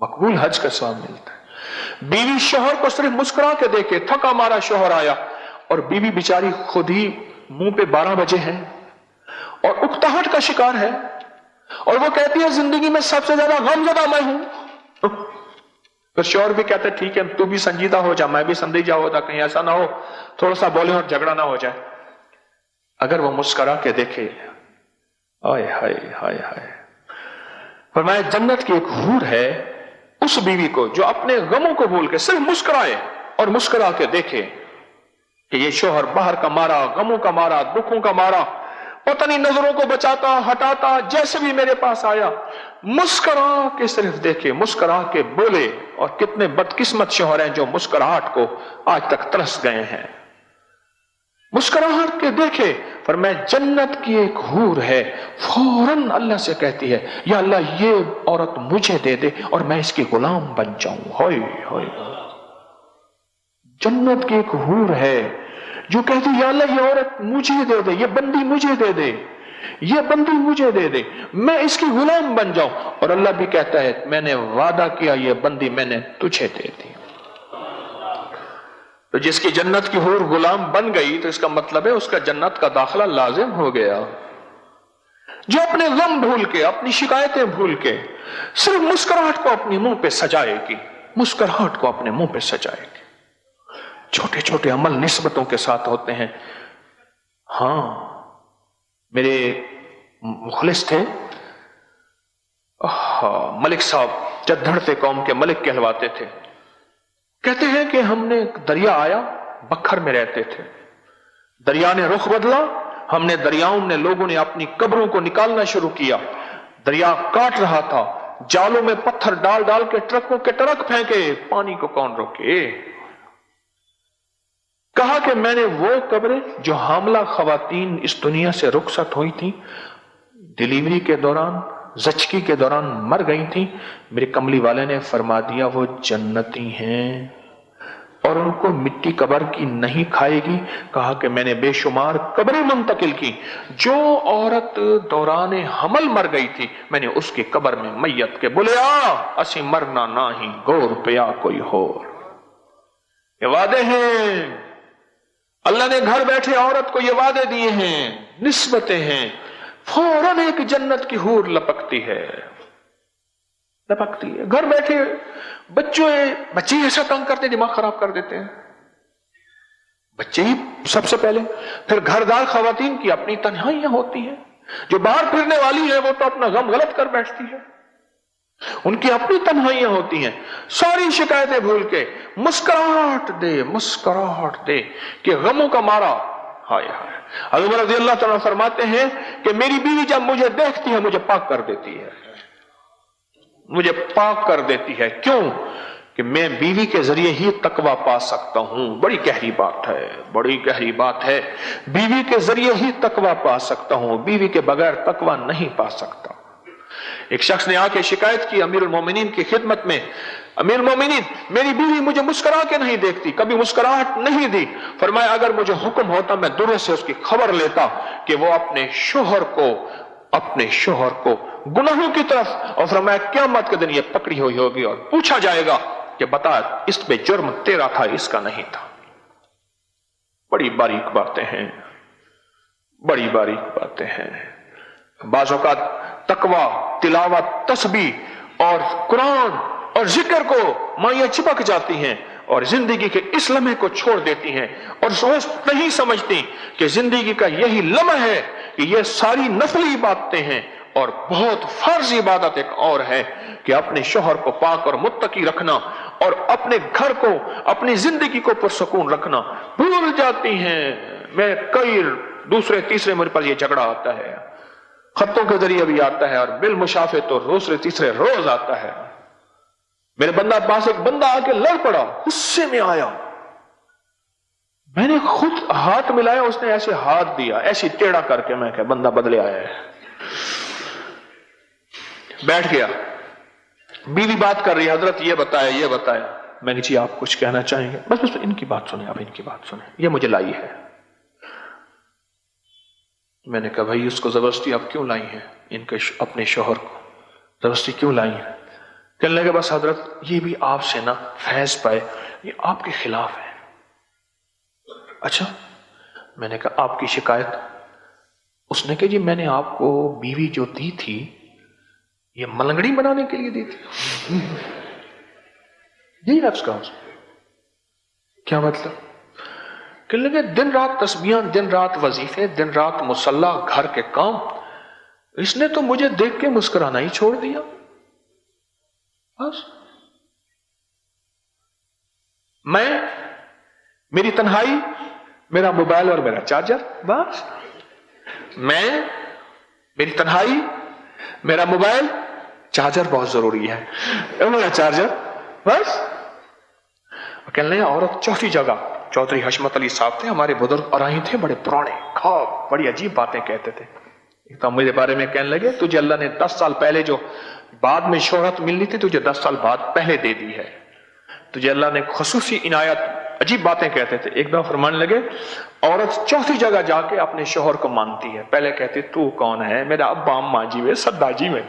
मकबूल हज का स्वाब मिलता है। बीवी शोहर को सिर्फ मुस्कुरा के देखे, थका मारा शोहर आया और बीवी बेचारी खुद ही मुंह पे 12 बजे है और उकताहट का शिकार है, और वो कहती है जिंदगी में सबसे ज्यादा गमज़दा मैं हूं। तो शोहर भी कहते ठीक है, तू भी संजीदा हो जा, मैं भी संजीदा हो जा, कहीं ऐसा ना हो थोड़ा सा बोले और झगड़ा ना हो जाए। अगर वो मुस्कुरा के देखे, हाय हाय हाय हाय, फरमाया जन्नत की एक हूर है उस बीवी को जो अपने गमों को भूल के सिर्फ मुस्कुराए और मुस्कुरा के देखे कि ये शोहर बाहर का मारा, गमों का मारा, दुखों का मारा, पता नहीं नजरों को बचाता हटाता, जैसे भी मेरे पास आया मुस्कुरा के सिर्फ देखे, मुस्कुरा के बोले। और कितने बदकिस्मत शोहर हैं जो मुस्कुराहट को आज तक तरस गए हैं। मुस्कुराहट के देखे, पर मैं जन्नत की एक हूर है, फौरन अल्लाह से कहती है या अल्लाह ये औरत मुझे दे दे और मैं इसकी गुलाम बन जाऊं। होय होय, जन्नत की एक हूर है जो कहती है या अल्लाह ये औरत मुझे दे दे, ये बंदी मुझे दे दे, ये बंदी मुझे दे दे, मैं इसकी गुलाम बन जाऊं। और अल्लाह भी कहता है मैंने वादा किया ये बंदी मैंने तुझे दे दी। तो जिसकी जन्नत की हूर गुलाम बन गई तो इसका मतलब है उसका जन्नत का दाखिला लाजिम हो गया। जो अपने गम भूल के, अपनी शिकायतें भूल के सिर्फ मुस्कुराहट को अपने मुंह पे सजाएगी, मुस्कुराहट को अपने मुंह पे सजाएगी। छोटे छोटे अमल निस्बतों के साथ होते हैं। हां, मेरे मुखलिस थे मलिक साहब, जद्दड़ते कौम के मलिक कहलवाते थे। कहते हैं कि हमने एक दरिया आया, बखर में रहते थे, दरिया ने रुख बदला, हमने दरियाओं ने लोगों ने अपनी कब्रों को निकालना शुरू किया। दरिया काट रहा था, जालों में पत्थर डाल डाल के ट्रकों के ट्रक फेंके, पानी को कौन रोके। कहा कि मैंने वो कब्रें जो हामला खवातीन इस दुनिया से रुखसत हुई थी, डिलीवरी के दौरान, ज़चकी के दौरान मर गई थी, मेरे कमली वाले ने फरमा दिया वो जन्नती हैं और उनको मिट्टी कब्र की नहीं खाएगी। कहा कि मैंने बेशुमार कब्रें मुंतकिल की, जो औरत दौरान हमल मर गई थी मैंने उसकी कब्र में मैयत के बुलिया असी मरना ना ही गोर पिया कोई होर। ये वादे हैं, अल्लाह ने घर बैठे औरत को ये वादे दिए हैं, निस्बतें हैं। फौरन एक जन्नत की हूर लपकती है, लपकती है। घर बैठे बच्चे ऐसा तंग करते, दिमाग खराब कर देते हैं बच्चे ही सबसे पहले, फिर घरदार खवातीन की अपनी तन्हाइयां होती हैं। जो बाहर फिरने वाली है वो तो अपना गम गलत कर बैठती है, उनकी अपनी तन्हाइयां होती हैं। सारी शिकायतें भूल के मुस्कुराहट दे कि गमों का मारा। हाय हाय, हज़रत रज़ी अल्लाह तआला फरमाते हैं कि मेरी बीवी जब मुझे देखती है मुझे पाक कर देती है, मुझे पाक कर देती है। क्यों? कि मैं बीवी के जरिए ही तकवा पा सकता हूं। बड़ी गहरी बात है, बड़ी गहरी बात है। बीवी के जरिए ही तकवा पा सकता हूं, बीवी के बगैर तकवा नहीं पा सकता। एक शख्स ने आके शिकायत की अमीरुल मोमिनीन की खिदमत में, अमीरुल मोमिनीन मेरी बीवी मुझे मुस्कुरा के नहीं देखती, कभी मुस्कुराहट नहीं दी। फरमाया अगर मुझे हुक्म होता मैं दूर से उसकी खबर लेता कि वो अपने शोहर को गुनाहों की तरफ, और फरमाया क़यामत के दिन ये पकड़ी हुई होगी और पूछा जाएगा कि बता इस पे जुर्म तेरा था इसका नहीं था। बड़ी बारीक बातें हैं, बड़ी बारीक बातें हैं। बाज़ औक़ात तकवा, तिलावत, तस्बीह और कुरान और जिक्र को माइयां चिपक जाती हैं और जिंदगी के इस लम्हे को छोड़ देती हैं और सोच नहीं समझती कि जिंदगी का यही लम्हा है कि ये सारी नफली बातें हैं। और बहुत फर्ज इबादत एक और है कि अपने शोहर को पाक और मुत्तकी रखना और अपने घर को, अपनी जिंदगी को पुरसुकून रखना भूल जाती हैं। मैं कई दूसरे तीसरे मेरे पर यह झगड़ा आता है, खतों के जरिए भी आता है और बिल मुशाफे तो दूसरे तीसरे रोज आता है। मेरे बंदा पास एक बंदा आके लड़ पड़ा, गुस्से में आया, मैंने खुद हाथ मिलाया, उसने ऐसे हाथ दिया ऐसे टेढ़ा करके, मैं क्या बंदा बदले आया है। बैठ गया, बीवी बात कर रही है, हजरत ये बताया। मैंने जी आप कुछ कहना चाहेंगे? बस इनकी बात सुने, आप इनकी बात सुने, ये मुझे लाई है। मैंने कहा भाई उसको जबरदस्ती आप क्यों लाई हैं, इनके अपने शोहर को जबरदस्ती क्यों लाई हैं? کہنے لگے بس حضرت یہ بھی آپ سے نا فیض پائے، یہ آپ کے خلاف ہے۔ اچھا، میں نے کہا آپ کی شکایت؟ اس نے کہا جی میں نے آپ کو بیوی جو دی تھی یہ ملنگڑی بنانے کے لیے دی تھی۔ یہی لفظ کہا اس نے۔ کیا مطلب؟ کہنے لگے دن رات تسبیحاں، دن رات وظیفے، دن رات مصلی، گھر کے کام، اس نے تو مجھے دیکھ کے مسکرانا ہی چھوڑ دیا بس۔ میں، میری تنہائی، میرا موبائل اور میرا چارجر، بس۔ میں، میری تنہائی، میرا موبائل، چارجر بہت ضروری ہے، میرا چارجر، بس۔ کہنے لگے عورت چوتھی جگہ، چودھری حشمت علی صاحب تھے ہمارے بزرگ، اور آئی تھے بڑے پرانے، خواب بڑی عجیب باتیں کہتے تھے۔ ایک تو میرے بارے میں کہنے لگے تجھے اللہ نے 10 سال پہلے جو بعد میں شہرت ملنی تھی تجھے 10 سال بعد پہلے دے دی ہے، تجھے اللہ نے خصوصی عنایت، عجیب باتیں کہتے تھے۔ ایک دفعہ فرمانے لگے عورت چوتھی جگہ جا کے اپنے شوہر کو مانتی ہے، پہلے کہتی تو کون ہے، میرا ابا اماں جی وے سدا جی میں،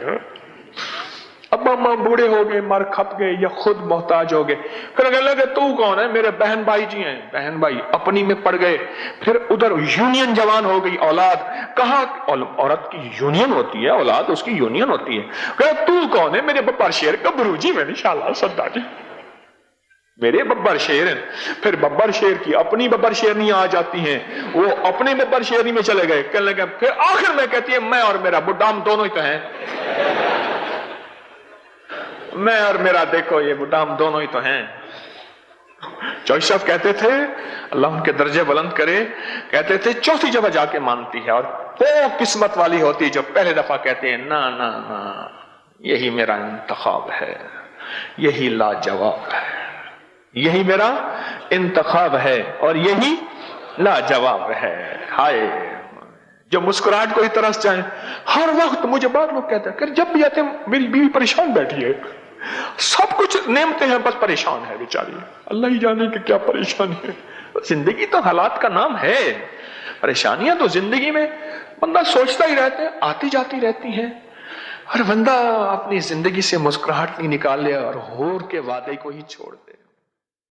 ابا اماں بوڑھے ہو گئے، مر کھپ گئے یا خود محتاج ہو گئے، پھر کہنے لگے تو کون ہے، میرے بہن بھائی جی ہیں، بہن بھائی اپنی میں پڑ گئے، پھر ادھر یونین جوان ہو گئی، اولاد، کہاں عورت کی یونین ہوتی ہے، اولاد اس کی یونین ہوتی ہے، کہا تو کون ہے، میرے ببر شیر گبرو جی میں انشاءاللہ سدا جی، میرے ببر شیر ہیں۔ پھر ببر شیر کی اپنی ببر شیرنیاں آ جاتی ہیں، وہ اپنے ببر شیرنی میں چلے گئے، کہنے لگے پھر آخر میں کہتی ہے میں اور میرا بڈھا ہم دونوں ہی تو ہیں، میں اور میرا دیکھو یہ بڈھا ہم دونوں ہی تو ہیں۔ چوہی صاحب کہتے تھے اللہ ان کے درجے بلند کرے، کہتے تھے چوتھی جگہ جا کے مانتی ہے، اور وہ قسمت والی ہوتی جو پہلے دفعہ کہتے ہیں نا نا نا یہی میرا انتخاب ہے، یہی لاجواب ہے، یہی میرا انتخاب ہے اور یہی لاجواب ہے۔ ہائے جو مسکراہٹ کو ہی ترس جائیں، ہر وقت مجھے بعض لوگ کہتے ہیں کہ جب بھی آتے ہیں میری بیوی پریشان بیٹھی ہے، سب کچھ نعمتیں ہیں بس پریشان ہے بیچاری، اللہ ہی جانے کہ کیا پریشانی ہے۔ زندگی تو حالات کا نام ہے، پریشانیاں تو زندگی میں بندہ سوچتا ہی رہتا ہے، آتی جاتی رہتی ہیں، اور بندہ اپنی زندگی سے مسکراہٹ نہیں نکال لے اور ہور کے وعدے کو ہی چھوڑ دے۔